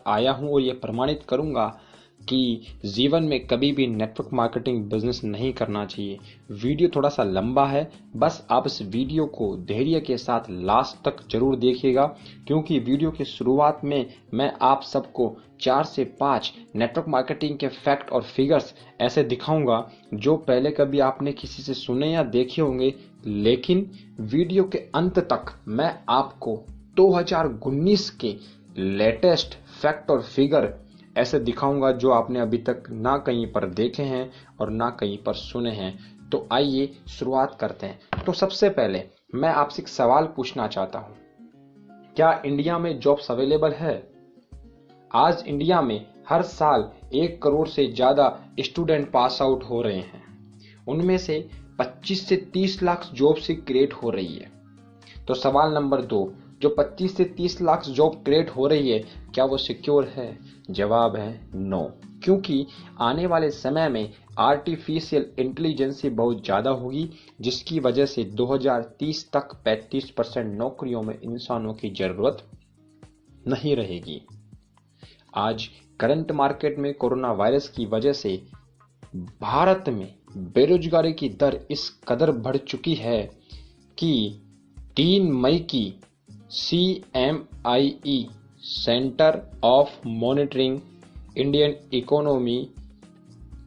आया हूं और ये प्रमाणित करूंगा कि जीवन में कभी भी नेटवर्क मार्केटिंग बिजनेस नहीं करना चाहिए। वीडियो थोड़ा सा लंबा है, बस आप इस वीडियो को धैर्य के साथ लास्ट तक जरूर देखिएगा, क्योंकि वीडियो की शुरुआत में मैं आप सबको 4 से 5 नेटवर्क मार्केटिंग के फैक्ट और फिगर्स ऐसे दिखाऊंगा जो पहले कभी आपने किसी से सुने या देखे होंगे, लेकिन वीडियो के अंत तक मैं आपको 2019 के लेटेस्ट फैक्ट और फिगर ऐसे दिखाऊंगा जो आपने अभी तक ना कहीं पर देखे हैं और ना कहीं पर सुने हैं। तो आइए शुरुआत करते हैं। तो सबसे पहले मैं आपसे एक सवाल पूछना चाहता हूं, क्या इंडिया में जॉब्स अवेलेबल है? आज इंडिया में हर साल 1 करोड़ से ज्यादा स्टूडेंट पास आउट हो रहे हैं। उनमें से 25 से 30 लाख जॉब्स ही क्रिएट हो रही है। तो सवाल नंबर 2, जो 25 से 30 लाख जॉब क्रिएट हो रही है, क्या वो सिक्योर है? जवाब है नो, क्योंकि आने वाले समय में आर्टिफिशियल इंटेलिजेंस बहुत ज्यादा होगी, जिसकी वजह से 2030 तक 35% नौकरियों में इंसानों की जरूरत नहीं रहेगी। आज करंट मार्केट में कोरोना वायरस की वजह से भारत में बेरोजगारी की दर इस कदर बढ़ चुकी है कि 3 मई की CMIE centre of monitoring Indian economy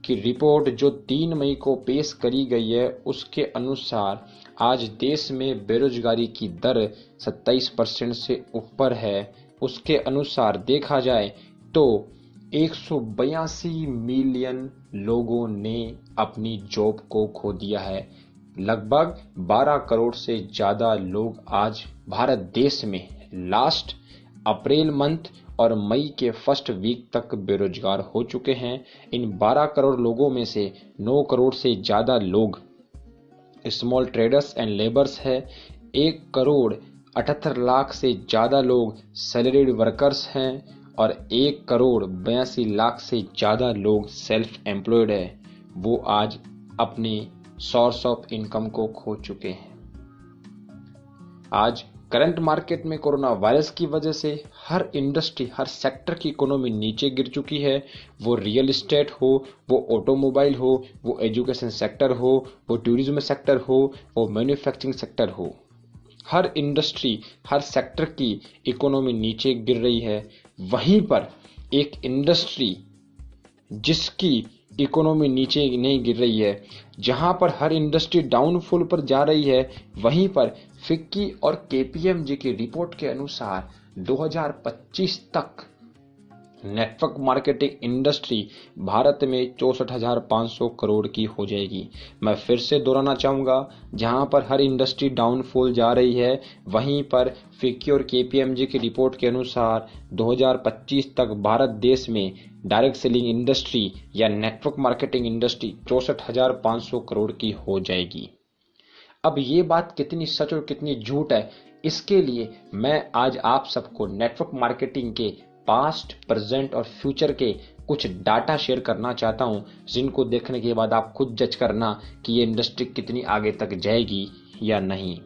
की रिपोर्ट जो 3 मई को पेश करी गई है, उसके अनुसार आज देश में बेरोजगारी की दर 27% से ऊपर है। उसके अनुसार देखा जाए तो 182 मिलियन लोगों ने अपनी जॉब को खो दिया है। लगभग 12 करोड़ से ज्यादा लोग आज भारत देश में लास्ट अप्रैल मंथ और मई के फर्स्ट वीक तक बेरोजगार हो चुके हैं। इन 12 करोड़ लोगों में से 9 करोड़ से ज्यादा लोग स्मॉल ट्रेडर्स एंड लेबर्स है। 1 करोड़ 78 लाख से ज्यादा लोग सैलरीड वर्कर्स हैं और 1 करोड़ 82 लाख से ज्यादा लोग सेल्फ एम्प्लॉयड है। वो आज अपने सोर्स ऑफ इनकम को खो चुके हैं। आज करंट मार्केट में कोरोना वायरस की वजह से हर इंडस्ट्री, हर सेक्टर की इकोनॉमी नीचे गिर चुकी है। वो रियल एस्टेट हो, वो ऑटोमोबाइल हो, वो एजुकेशन सेक्टर हो, वो टूरिज्म सेक्टर हो, वो मैन्युफैक्चरिंग सेक्टर हो। हर इंडस्ट्री, हर सेक्टर की इकोनॉमी नीचे गिर रही है। वहीं पर एक इंडस्ट्री जिसकी इकोनॉमी नीचे नहीं गिर रही है, जहां पर हर इंडस्ट्री डाउनफॉल पर जा रही है, वहीं पर फिक्की और KPMG की रिपोर्ट के अनुसार 2025 तक नेटवर्क मार्केटिंग इंडस्ट्री भारत में 64,500 करोड़ की हो जाएगी। मैं फिर से दोहराना चाहूंगा, जहां पर हर इंडस्ट्री डाउनफॉल जा रही है, वहीं पर फिक्की और KPMG की रिपोर्ट के अनुसार 2025 तक भारत देश में डायरेक्ट सेलिंग इंडस्ट्री या नेटवर्क मार्केटिंग इंडस्ट्री 64,500 करोड़ की हो जाएगी। अब ये बात कितनी सच और कितनी झूठ है, इसके लिए मैं आज आप सबको नेटवर्क मार्केटिंग के पास्ट, प्रेजेंट और फ्यूचर के कुछ डाटा शेयर करना चाहता हूं, जिनको देखने के बाद आप खुद जज करना कि ये इंडस्ट्री कितनी आगे तक जाएगी या नहीं।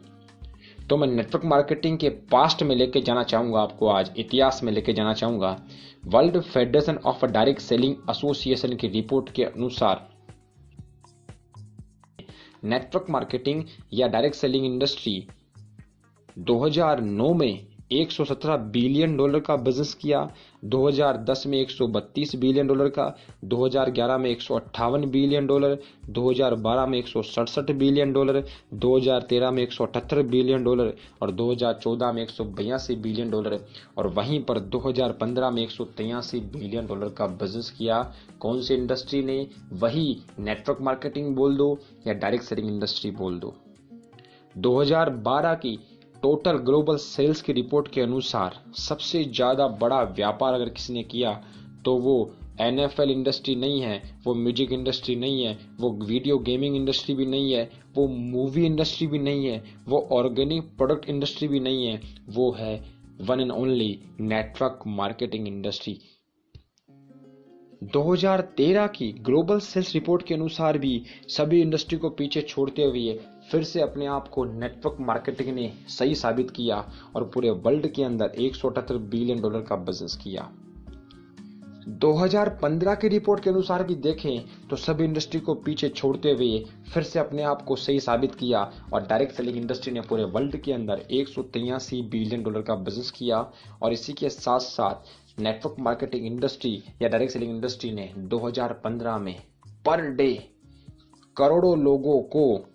तो मैं नेटवर्क मार्केटिंग के पास्ट में लेके जाना चाहूंगा, आपको आज इतिहास में लेके जाना चाहूंगा। World federation of direct selling association की रिपोर्ट के अनुसार नेटवर्क मार्केटिंग या डायरेक्ट सेलिंग इंडस्ट्री 2009 में 117 बिलियन डॉलर का बिजनेस किया, 2010 में 132 बिलियन डॉलर का, 2011 में 158 बिलियन डॉलर, 2012 में 167 बिलियन डॉलर, 2013 में 178 बिलियन डॉलर और 2014 में 182 बिलियन डॉलर और वहीं पर 2015 में 183 बिलियन डॉलर का बिजनेस किया। कौन सी इंडस्ट्री ने? वही नेटवर्क मार्केटिंग बोल दो या डायरेक्ट सेलिंग इंडस्ट्री बोल दो। 2012 की टोटल ग्लोबल सेल्स की रिपोर्ट के अनुसार सबसे ज्यादा बड़ा व्यापार अगर किसी ने किया तो वो NFL इंडस्ट्री नहीं है, वो म्यूजिक इंडस्ट्री नहीं है, वो वीडियो गेमिंग इंडस्ट्री भी नहीं है, वो मूवी इंडस्ट्री भी नहीं है, वो ऑर्गेनिक प्रोडक्ट इंडस्ट्री भी नहीं है, वो है one and only network marketing industry. 2013 की ग्लोबल सेल्स रिपोर्ट के अनुसार भी सभी इंडस्ट्री को पीछे छोड़ते हुए फिर से अपने आप को नेटवर्क मार्केटिंग ने सही साबित किया और पूरे वर्ल्ड के अंदर 178 बिलियन डॉलर का बिजनेस किया। 2015 की रिपोर्ट के अनुसार भी देखें तो सब इंडस्ट्री को पीछे छोड़ते हुए फिर से अपने आप को सही साबित किया और डायरेक्ट सेलिंग इंडस्ट्री ने पूरे वर्ल्ड के अंदर 183 बिलियन डॉलर का बिजनेस किया। और इसी के साथ साथ नेटवर्क मार्केटिंग इंडस्ट्री या डायरेक्ट सेलिंग इंडस्ट्री ने 2015 में पर डे करोड़ों लोगों को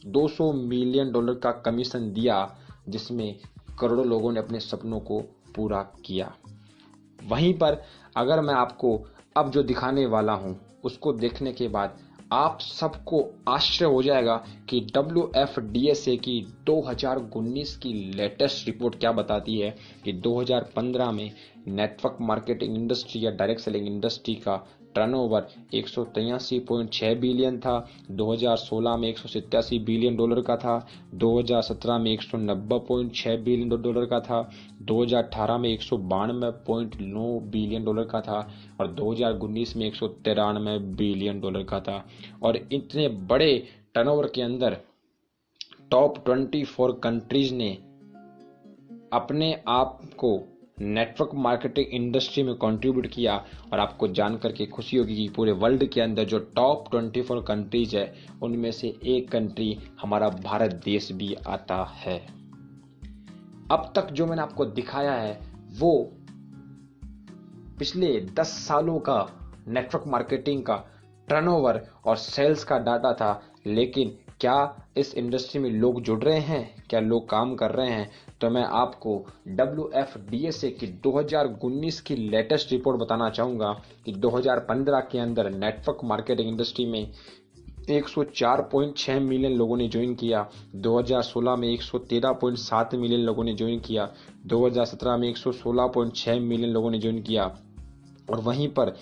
200 मिलियन डॉलर का कमीशन दिया, जिसमें करोड़ों लोगों ने अपने सपनों को पूरा किया। वहीं पर अगर मैं आपको अब जो दिखाने वाला हूं उसको देखने के बाद आप सबको आश्चर्य हो जाएगा कि WFDSA की 2019 की लेटेस्ट रिपोर्ट क्या बताती है कि 2015 में नेटवर्क मार्केटिंग इंडस्ट्री या डायरेक्ट सेलिंग इंडस्ट्री का टर्नओवर 183.6 बिलियन था, 2016 में 187 बिलियन डॉलर का था, 2017 में 190.6 बिलियन डॉलर का था, 2018 में 192.9 बिलियन डॉलर का था और 2019 में 193 बिलियन डॉलर का था। और इतने बड़े टर्नओवर के अंदर टॉप 24 कंट्रीज ने अपने आप को नेटवर्क मार्केटिंग इंडस्ट्री में कंट्रीब्यूट किया। और आपको जानकर के खुशी होगी कि पूरे वर्ल्ड के अंदर जो टॉप 24 कंट्रीज है उनमें से एक कंट्री हमारा भारत देश भी आता है। अब तक जो मैंने आपको दिखाया है वो पिछले 10 सालों का नेटवर्क मार्केटिंग का टर्नओवर और सेल्स का डाटा था, लेकिन क्या इस इंडस्ट्री में लोग जुड़ रहे हैं, क्या लोग काम कर रहे हैं? तो मैं आपको WFDSA की 2019 की लेटेस्ट रिपोर्ट बताना चाहूंगा कि 2015 के अंदर नेटवर्क मार्केटिंग इंडस्ट्री में 104.6 मिलियन लोगों ने ज्वाइन किया, 2016 में 113.7 मिलियन लोगों ने ज्वाइन किया, 2017 में 116.6 मिलियन लोगों ने ज्वाइन किया और वहीं पर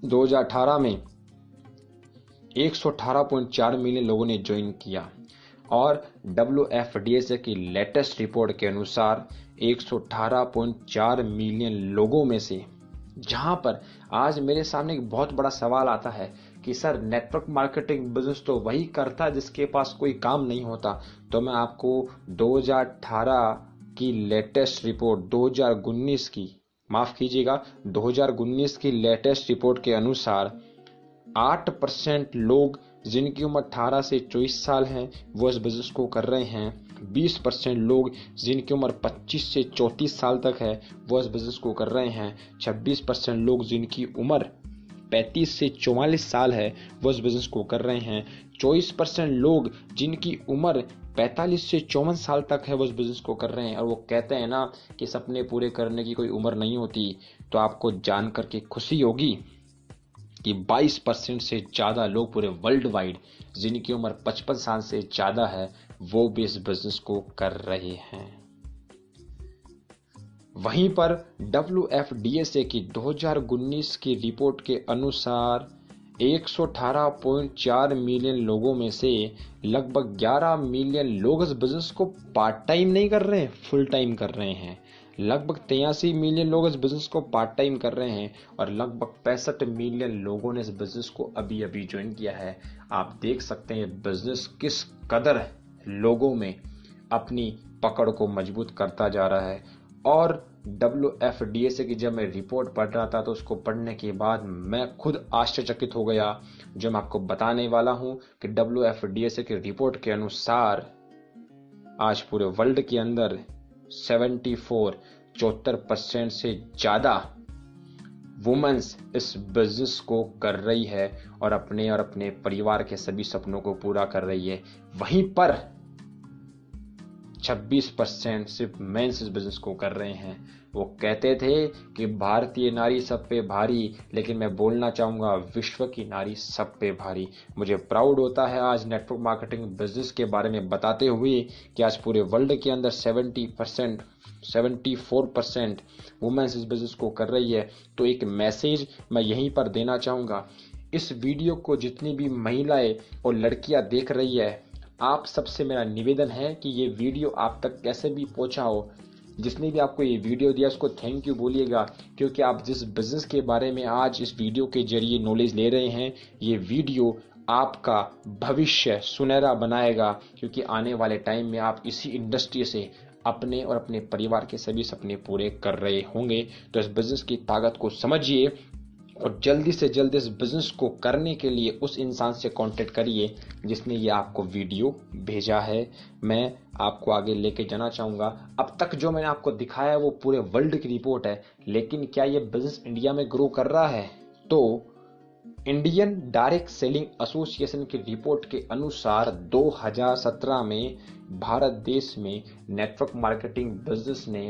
2018 में 118.4 मिलियन लोगों ने ज्वाइन किया। और WFDSA की लेटेस्ट रिपोर्ट के अनुसार 118.4 मिलियन लोगों में से, जहां पर आज मेरे सामने एक बहुत बड़ा सवाल आता है कि सर नेटवर्क मार्केटिंग बिजनेस तो वही करता है जिसके पास कोई काम नहीं होता। तो मैं आपको 2018 की लेटेस्ट रिपोर्ट 2019 की 2019 की लेटेस्ट रिपोर्ट के अनुसार 8% लोग जिनकी उम्र 18 से 24 साल है वो इस बिजनेस को कर रहे हैं, 20% लोग जिनकी उम्र 25 से 34 साल तक है वो इस बिजनेस को कर रहे हैं, 26% लोग जिनकी उम्र 35 से 44 साल है वो इस बिजनेस को कर रहे हैं, 24% लोग जिनकी उम्र 45 से 54 साल तक है वो इस बिजनेस को कर रहे हैं। और वो कहते हैं ना कि सपने पूरे करने की कोई उम्र नहीं होती। तो आपको जान करके खुशी होगी कि 22% से ज्यादा लोग पूरे वर्ल्ड वाइड जिनकी उम्र 55 साल से ज्यादा है वो भी इस बिजनेस को कर रहे हैं। वहीं पर WFDSA की 2019 की रिपोर्ट के अनुसार 118.4 मिलियन लोगों में से लगभग 11 मिलियन लोग इस बिजनेस को पार्ट टाइम नहीं कर रहे हैं, फुल टाइम कर रहे हैं। लगभग 83 मिलियन लोग इस बिजनेस को पार्ट टाइम कर रहे हैं और लगभग 65 मिलियन लोगों ने इस बिजनेस को अभी अभी ज्वाइन किया है। आप देख सकते हैं बिजनेस किस कदर लोगों में अपनी पकड़ को मजबूत करता जा रहा है। और WFDSA की जब मैं रिपोर्ट पढ़ रहा था तो उसको पढ़ने के बाद मैं खुद आश्चर्यचकित हो गया। जो मैं आपको बताने वाला हूं कि WFDSA की रिपोर्ट के अनुसार आज पूरे वर्ल्ड के अंदर 74% से ज्यादा वुमेन्स इस बिजनेस को कर रही है और अपने परिवार के सभी सपनों को पूरा कर रही है। वहीं पर 26% सिर्फ मेंस इस बिजनेस को कर रहे हैं। वो कहते थे कि भारतीय नारी सब पे भारी, लेकिन मैं बोलना चाहूंगा विश्व की नारी सब पे भारी। मुझे प्राउड होता है आज नेटवर्क मार्केटिंग बिजनेस के बारे में बताते हुए कि आज पूरे वर्ल्ड के अंदर 74% वुमेन्स इस बिजनेस को कर रही है। तो एक मैसेज मैं यहीं पर देना चाहूंगा, इस वीडियो को जितनी भी महिलाएं और लड़कियां देख रही है, आप सबसे मेरा निवेदन है कि ये वीडियो आप तक कैसे भी पहुंचा हो, जिसने भी आपको ये वीडियो दिया उसको थैंक यू बोलिएगा, क्योंकि आप जिस बिजनेस के बारे में आज इस वीडियो के जरिए नॉलेज ले रहे हैं, ये वीडियो आपका भविष्य सुनहरा बनाएगा। क्योंकि आने वाले टाइम में आप इसी इंडस्ट्री से अपने और अपने परिवार के सभी सपने पूरे कर रहे होंगे। तो इस बिजनेस की ताकत को समझिए और जल्दी से जल्दी इस बिजनेस को करने के लिए उस इंसान से कांटेक्ट करिए जिसने ये आपको वीडियो भेजा है। मैं आपको आगे लेके जाना चाहूँगा। अब तक जो मैंने आपको दिखाया है वो पूरे वर्ल्ड की रिपोर्ट है, लेकिन क्या ये बिजनेस इंडिया में ग्रो कर रहा है? तो इंडियन डायरेक्ट सेलिंग एसोसिएशन की रिपोर्ट के अनुसार 2017 में भारत देश में नेटवर्क मार्केटिंग बिजनेस ने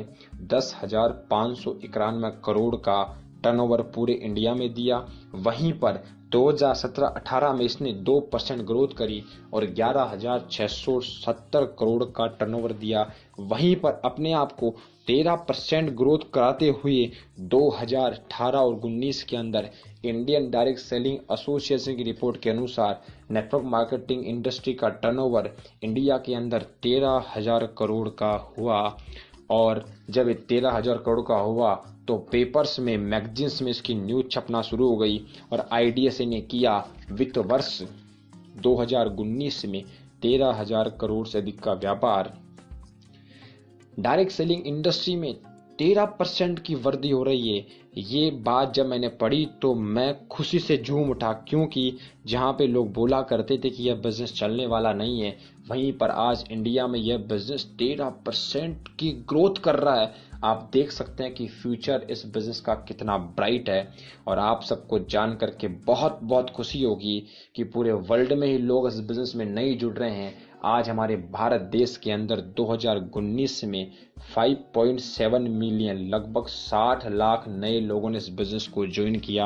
10,591 करोड़ का टर्नओवर पूरे इंडिया में दिया। वहीं पर 2017-18 में इसने 2% ग्रोथ करी और 11,670 करोड़ का टर्नओवर दिया। वहीं पर अपने आप को 13% ग्रोथ कराते हुए 2018 और 19 के अंदर इंडियन डायरेक्ट सेलिंग एसोसिएशन की रिपोर्ट के अनुसार नेटवर्क मार्केटिंग इंडस्ट्री का टर्नओवर इंडिया के अंदर 13,000 करोड़ का हुआ। और जब ये 13,000 करोड़ का हुआ तो पेपर्स में, मैगजीन्स में इसकी न्यूज छपना शुरू हो गई और आईडीएसए ने किया वित्त वर्ष 2019 में 13,000 करोड़ से अधिक का व्यापार। डायरेक्ट सेलिंग इंडस्ट्री में 13% की वृद्धि हो रही है। ये बात जब मैंने पढ़ी तो मैं खुशी से झूम उठा, क्योंकि जहां पे लोग बोला करते थे कि यह बिजनेस चलने वाला नहीं है, वहीं पर आज इंडिया में यह बिजनेस 13% की ग्रोथ कर रहा है। आप देख सकते हैं कि फ्यूचर इस बिजनेस का कितना ब्राइट है। और आप सबको जान करके बहुत बहुत खुशी होगी कि पूरे वर्ल्ड में ही लोग इस बिजनेस में नहीं जुड़ रहे हैं। आज हमारे भारत देश के अंदर 2019 में 5.7 मिलियन, लगभग 60 लाख नए लोगों ने इस बिजनेस को ज्वाइन किया।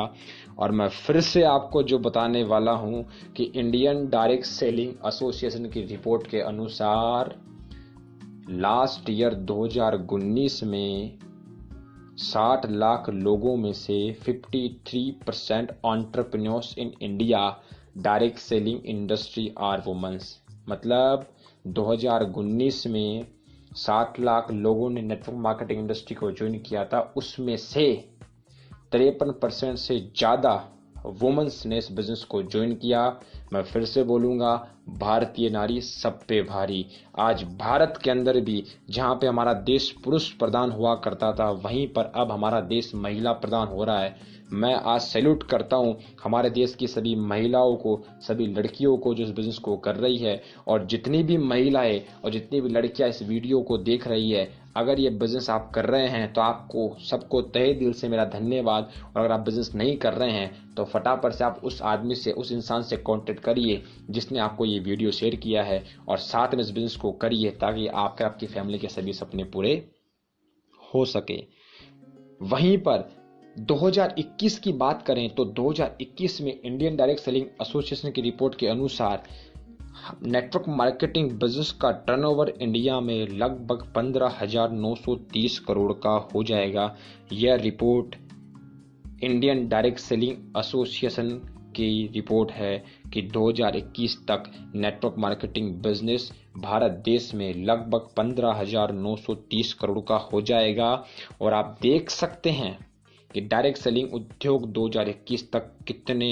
और मैं फिर से आपको जो बताने वाला हूं कि इंडियन डायरेक्ट सेलिंग एसोसिएशन की रिपोर्ट के अनुसार लास्ट ईयर 2019 में 60 लाख लोगों में से 53% entrepreneurs in India direct selling industry are womens. मतलब 2019 में 60 लाख लोगों ने नेटवर्क मार्केटिंग इंडस्ट्री को ज्वाइन किया था, उसमें से 53% से ज़्यादा वुमेन्स ने इस बिजनेस को ज्वाइन किया। मैं फिर से बोलूँगा, भारतीय नारी सब पे भारी। आज भारत के अंदर भी जहाँ पे हमारा देश पुरुष प्रधान हुआ करता था, वहीं पर अब हमारा देश महिला प्रधान हो रहा है। मैं आज सैल्यूट करता हूँ हमारे देश की सभी महिलाओं को, सभी लड़कियों को जो इस बिजनेस को कर रही है। और जितनी भी महिलाएं और जितनी भी लड़कियां इस वीडियो को देख रही है, अगर ये बिजनेस आप कर रहे हैं तो आपको सबको तहे दिल से मेरा धन्यवाद। और अगर आप बिजनेस नहीं कर रहे हैं तो फटाफट से आप उस आदमी से, उस इंसान से कांटेक्ट करिए जिसने आपको ये वीडियो शेयर किया है, और साथ में इस बिजनेस को करिए ताकि आपकी फैमिली के सभी सपने पूरे हो सके। वहीं पर 2021 की बात करें तो 2021 में इंडियन डायरेक्ट सेलिंग एसोसिएशन की रिपोर्ट के अनुसार नेटवर्क मार्केटिंग बिजनेस का टर्नओवर इंडिया में लगभग 15,930 करोड़ का हो जाएगा। यह report Indian direct selling association की रिपोर्ट है कि 2021 तक नेटवर्क मार्केटिंग बिजनेस भारत देश में लगभग 15,930 करोड़ का हो जाएगा। और आप देख सकते हैं कि डायरेक्ट सेलिंग उद्योग 2021 तक कितने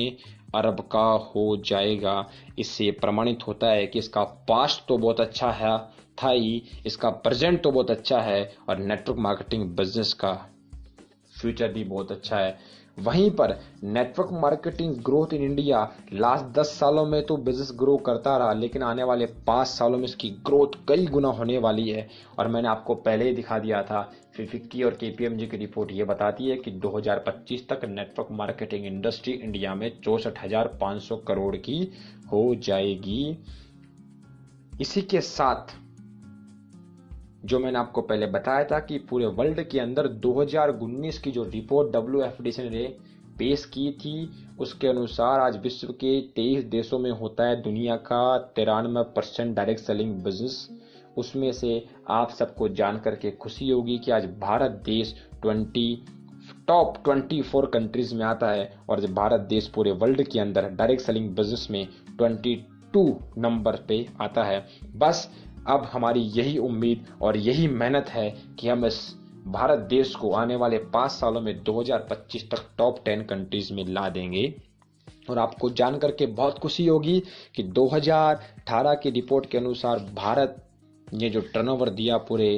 अरब का हो जाएगा। इससे प्रमाणित होता है कि इसका पास्ट तो बहुत अच्छा है था ही, इसका प्रेजेंट तो बहुत अच्छा है और नेटवर्क मार्केटिंग बिजनेस का फ्यूचर भी बहुत अच्छा है। वहीं पर network marketing growth in India last 10 सालों में तो बिजनेस ग्रो करता रहा, लेकिन आने वाले 5 सालों में इसकी ग्रोथ कई गुना होने वाली है। और मैंने आपको पहले ही दिखा दिया था, फिक्की और केपीएमजी की रिपोर्ट ये बताती है कि 2025 तक नेटवर्क मार्केटिंग इंडस्ट्री इंडिया में 64,500 करोड़ की हो जाएगी। इसी के साथ जो मैंने आपको पहले बताया था कि पूरे वर्ल्ड के अंदर 2019 की जो रिपोर्ट WFDC ने पेश की थी, उसके अनुसार आज विश्व के 23 देशों में होता है दुनिया का 93% डायरेक्ट सेलिंग बिजनेस। उसमें से आप सबको जान करके खुशी होगी कि आज भारत देश टॉप 24 कंट्रीज में आता है और जब भारत देश पूरे वर्ल्ड के अंदर डायरेक्ट सेलिंग बिजनेस में 22 नंबर पे आता है। बस अब हमारी यही उम्मीद और यही मेहनत है कि हम इस भारत देश को आने वाले 5 सालों में 2025 तक टॉप 10 कंट्रीज में ला देंगे। और आपको जान करके बहुत खुशी होगी कि 2018 की रिपोर्ट के अनुसार भारत ने जो टर्नओवर दिया पूरे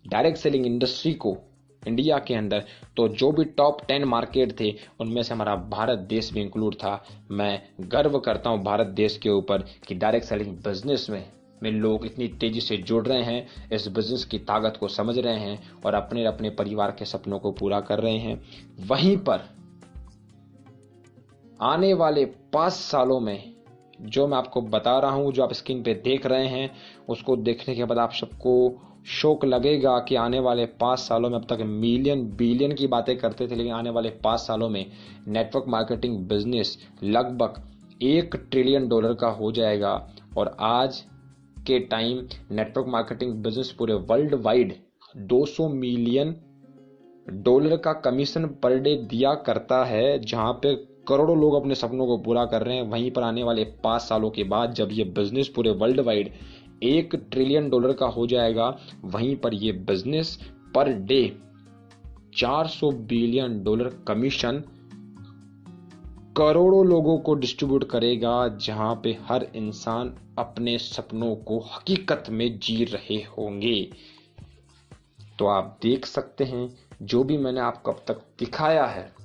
डायरेक्ट सेलिंग इंडस्ट्री को इंडिया के अंदर, तो जो भी टॉप 10 मार्केट थे उनमें से हमारा भारत देश भी इंक्लूड था। मैं गर्व करता हूं भारत देश के ऊपर कि डायरेक्ट सेलिंग बिजनेस में लोग इतनी तेजी से जुड़ रहे हैं, इस बिजनेस की ताकत को समझ रहे हैं और अपने अपने परिवार के सपनों को पूरा कर रहे हैं। वहीं पर आने वाले 5 सालों में जो मैं आपको बता रहा हूं, जो आप स्क्रीन पे देख रहे हैं, उसको देखने के बाद आप सबको शौक लगेगा कि आने वाले 5 सालों में, अब तक मिलियन बिलियन की बातें करते थे, लेकिन आने वाले 5 सालों में नेटवर्क मार्केटिंग बिजनेस लगभग $1 ट्रिलियन का हो जाएगा। और आज के टाइम नेटवर्क मार्केटिंग बिजनेस पूरे वर्ल्ड वाइड $200 मिलियन का कमीशन पर डे दिया करता है, जहां पे करोड़ों लोग अपने सपनों को पूरा कर रहे हैं। वहीं पर आने वाले 5 सालों के बाद जब ये बिजनेस पूरे वर्ल्ड वाइड $1 ट्रिलियन का हो जाएगा, वहीं पर ये business per day $400 billion commission करोड़ों लोगों को डिस्ट्रीब्यूट करेगा, जहां पे हर इंसान अपने सपनों को हकीकत में जी रहे होंगे। तो आप देख सकते हैं जो भी मैंने आपको अब तक दिखाया है,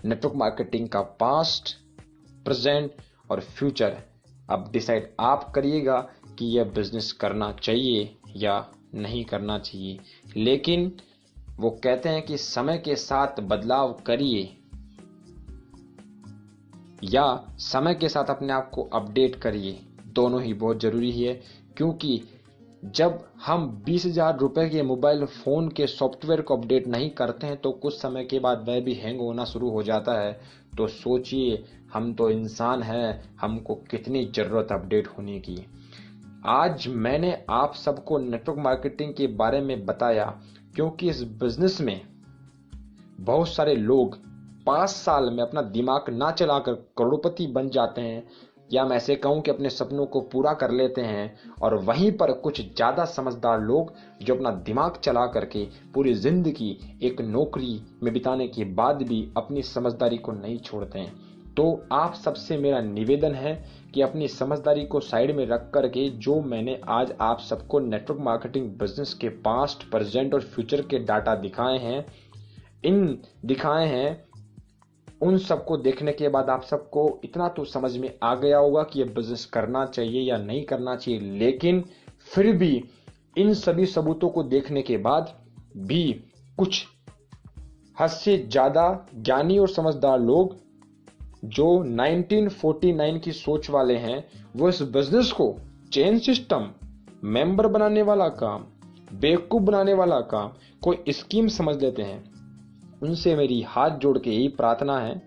नेटवर्क मार्केटिंग का पास्ट, प्रेजेंट और फ्यूचर। अब डिसाइड आप करिएगा कि यह बिजनेस करना चाहिए या नहीं करना चाहिए। लेकिन वो कहते हैं कि समय के साथ बदलाव करिए या समय के साथ अपने आप को अपडेट करिए, दोनों ही बहुत जरूरी है। क्योंकि जब हम 20,000 रुपए के मोबाइल फोन के सॉफ्टवेयर को अपडेट नहीं करते हैं तो कुछ समय के बाद वह भी हैंग होना शुरू हो जाता है। तो सोचिए, हम तो इंसान हैं, हमको कितनी जरूरत अपडेट होने की। आज मैंने आप सबको नेटवर्क मार्केटिंग के बारे में बताया क्योंकि इस बिजनेस में बहुत सारे लोग 5 साल में अपना दिमाग ना चलाकर करोड़पति बन जाते हैं, या मैं ऐसे कहूं कि अपने सपनों को पूरा कर लेते हैं। और वहीं पर कुछ ज्यादा समझदार लोग जो अपना दिमाग चला करके पूरी जिंदगी एक नौकरी में बिताने के बाद भी अपनी समझदारी को नहीं छोड़ते हैं। तो आप सबसे मेरा निवेदन है कि अपनी समझदारी को साइड में रख करके जो मैंने आज आप सबको नेटवर्क मार्केटिंग बिजनेस के पास्ट, प्रेजेंट और फ्यूचर के डाटा दिखाए हैं, उन सबको देखने के बाद आप सबको इतना तो समझ में आ गया होगा कि यह बिजनेस करना चाहिए या नहीं करना चाहिए। लेकिन फिर भी इन सभी सबूतों को देखने के बाद भी कुछ हद से ज्यादा ज्ञानी और समझदार लोग जो 1949 की सोच वाले हैं, वो इस बिजनेस को चेन सिस्टम, मेंबर बनाने वाला काम, बेवकूफ बनाने वाला काम, कोई स्कीम समझ लेते हैं। उनसे मेरी हाथ जोड़ के यही प्रार्थना है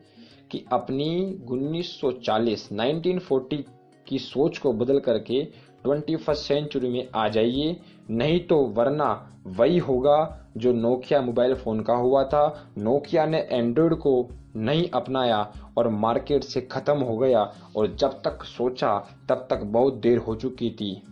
कि अपनी 1940 की सोच को बदल करके 21st सेंचुरी में आ जाइए। नहीं तो वरना वही होगा जो नोकिया मोबाइल फोन का हुआ था। नोकिया ने एंड्रॉइड को नहीं अपनाया और मार्केट से खत्म हो गया, और जब तक सोचा तब तक बहुत देर हो चुकी थी।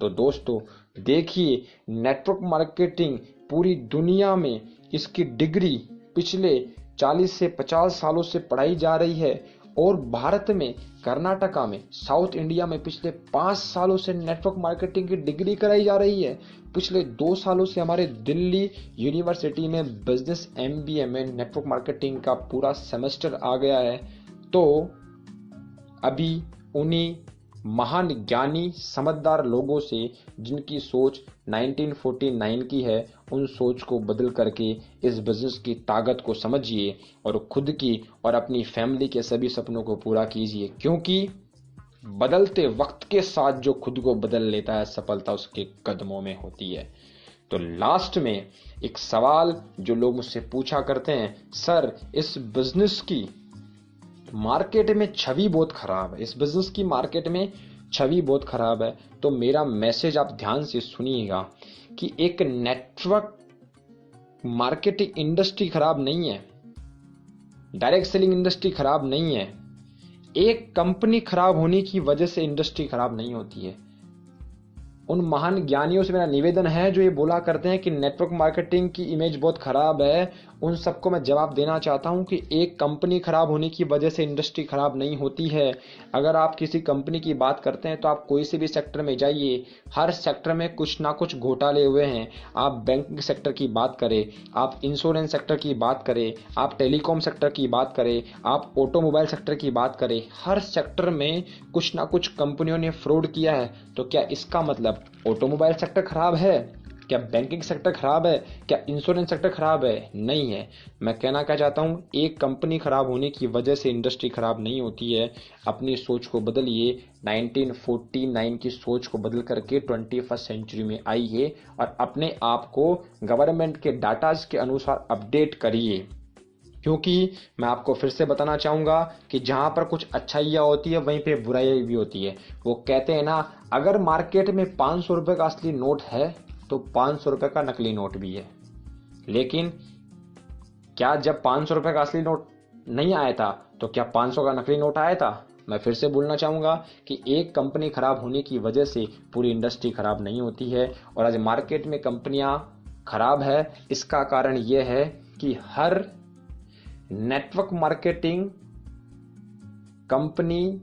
तो दोस्तों देखिए, नेटवर्क मार्केटिंग पूरी दुनिया में इसकी डिग्री पिछले 40 से 50 सालों से पढ़ाई जा रही है, और भारत में, कर्नाटका में, साउथ इंडिया में पिछले 5 सालों से नेटवर्क मार्केटिंग की डिग्री कराई जा रही है। पिछले 2 सालों से हमारे दिल्ली यूनिवर्सिटी में बिजनेस MBA में नेटवर्क मार्केटिंग का पूरा सेमेस्टर आ गया है। तो अभी उन्हीं महान ज्ञानी समझदार लोगों से जिनकी सोच 1949 की है, उन सोच को बदल करके इस बिजनेस की ताकत को समझिए और खुद की और अपनी फैमिली के सभी सपनों को पूरा कीजिए। क्योंकि बदलते वक्त के साथ जो खुद को बदल लेता है, सफलता उसके कदमों में होती है। तो लास्ट में एक सवाल जो लोग मुझसे पूछा करते हैं, सर इस बिजनेस की मार्केट में छवि बहुत खराब है, इस बिजनेस की मार्केट में छवि बहुत खराब है। तो मेरा मैसेज आप ध्यान से सुनिएगा कि एक नेटवर्क मार्केटिंग इंडस्ट्री खराब नहीं है, डायरेक्ट सेलिंग इंडस्ट्री खराब नहीं है। एक कंपनी खराब होने की वजह से इंडस्ट्री खराब नहीं होती है। उन महान ज्ञानियों से मेरा निवेदन है जो ये बोला करते हैं कि नेटवर्क मार्केटिंग की इमेज बहुत खराब है उन सबको मैं जवाब देना चाहता हूं कि एक कंपनी खराब होने की वजह से इंडस्ट्री खराब नहीं होती है। अगर आप किसी कंपनी की बात करते हैं तो आप कोई से भी सेक्टर में जाइए, हर सेक्टर में कुछ ना कुछ घोटाले हुए हैं। आप बैंकिंग सेक्टर की बात करें, आप इंश्योरेंस सेक्टर की बात करें, आप टेलीकॉम सेक्टर की बात करें, आप ऑटोमोबाइल सेक्टर की बात करें, हर सेक्टर में कुछ ना कुछ कंपनियों ने फ्रॉड किया है। तो क्या इसका मतलब ऑटोमोबाइल सेक्टर खराब है? क्या बैंकिंग सेक्टर खराब है? क्या इंश्योरेंस सेक्टर खराब है? नहीं है। मैं कहना क्या चाहता हूं, एक कंपनी खराब होने की वजह से इंडस्ट्री खराब नहीं होती है। अपनी सोच को बदलिए, 1949 की सोच को बदल करके 21st सेंचुरी में आइए और अपने आप को गवर्नमेंट के डाटाज के अनुसार अपडेट करिए। क्योंकि मैं आपको फिर से बताना चाहूंगा कि जहां पर कुछ अच्छाइयां होती है वहीं पे बुराइयां भी होती है। वो कहते हैं ना, अगर मार्केट में 500 रुपए का असली नोट है तो 500 रुपए का नकली नोट भी है। लेकिन क्या जब 500 रुपए का असली नोट नहीं आया था तो क्या 500 का नकली नोट आया था? मैं फिर से बोलना चाहूंगा कि एक कंपनी खराब होने की वजह से पूरी इंडस्ट्री खराब नहीं होती है। और आज मार्केट में कंपनियां खराब है, इसका कारण यह है कि हर नेटवर्क मार्केटिंग कंपनी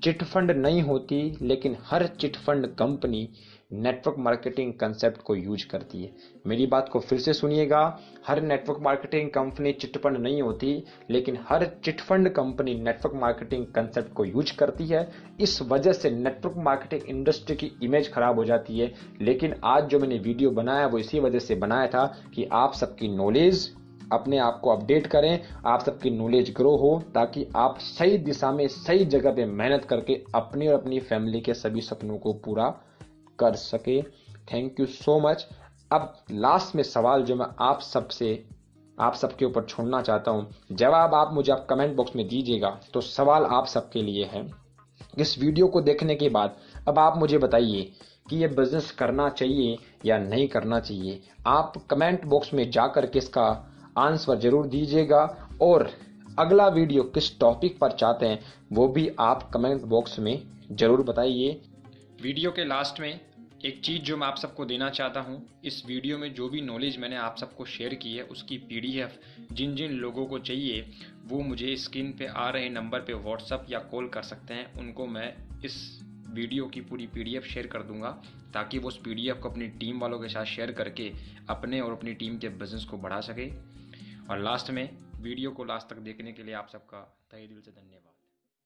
चिटफंड नहीं होती, लेकिन हर chit fund company network marketing concept को यूज करती है। मेरी बात को फिर से सुनिएगा, हर नेटवर्क मार्केटिंग कंपनी चिटफंड नहीं होती, लेकिन हर chit fund company network marketing concept को यूज करती है। इस वजह से नेटवर्क मार्केटिंग इंडस्ट्री की इमेज खराब हो जाती है। लेकिन आज जो मैंने वीडियो बनाया वो इसी वजह से बनाया था कि आप सबकी नॉलेज, अपने आप को अपडेट करें, आप सबकी नॉलेज ग्रो हो, ताकि आप सही दिशा में सही जगह पे मेहनत करके अपनी और अपनी फैमिली के सभी सपनों को पूरा कर सके। Thank you so much. अब लास्ट में सवाल जो मैं आप सबके ऊपर छोड़ना चाहता हूं, जवाब आप मुझे आप कमेंट बॉक्स में दीजिएगा। तो सवाल आप सबके लिए है, इस वीडियो को देखने के बाद अब आप मुझे बताइए कि ये बिजनेस करना चाहिए या नहीं करना चाहिए। आप कमेंट बॉक्स में जाकर के इसका आंसर जरूर दीजिएगा। और अगला वीडियो किस टॉपिक पर चाहते हैं वो भी आप कमेंट बॉक्स में जरूर बताइए। वीडियो के लास्ट में एक चीज़ जो मैं आप सबको देना चाहता हूं, इस वीडियो में जो भी नॉलेज मैंने आप सबको शेयर की है उसकी पीडीएफ जिन जिन लोगों को चाहिए वो मुझे स्क्रीन पे आ रहे नंबर पे व्हाट्सअप या कॉल कर सकते हैं। उनको मैं इस वीडियो की पूरी पीडीएफ शेयर कर दूंगा, ताकि वो उस पीडीएफ को अपनी टीम वालों के साथ शेयर करके अपने और अपनी टीम के बिजनेस को बढ़ा सके। और लास्ट में वीडियो को लास्ट तक देखने के लिए आप सबका तहे दिल से धन्यवाद।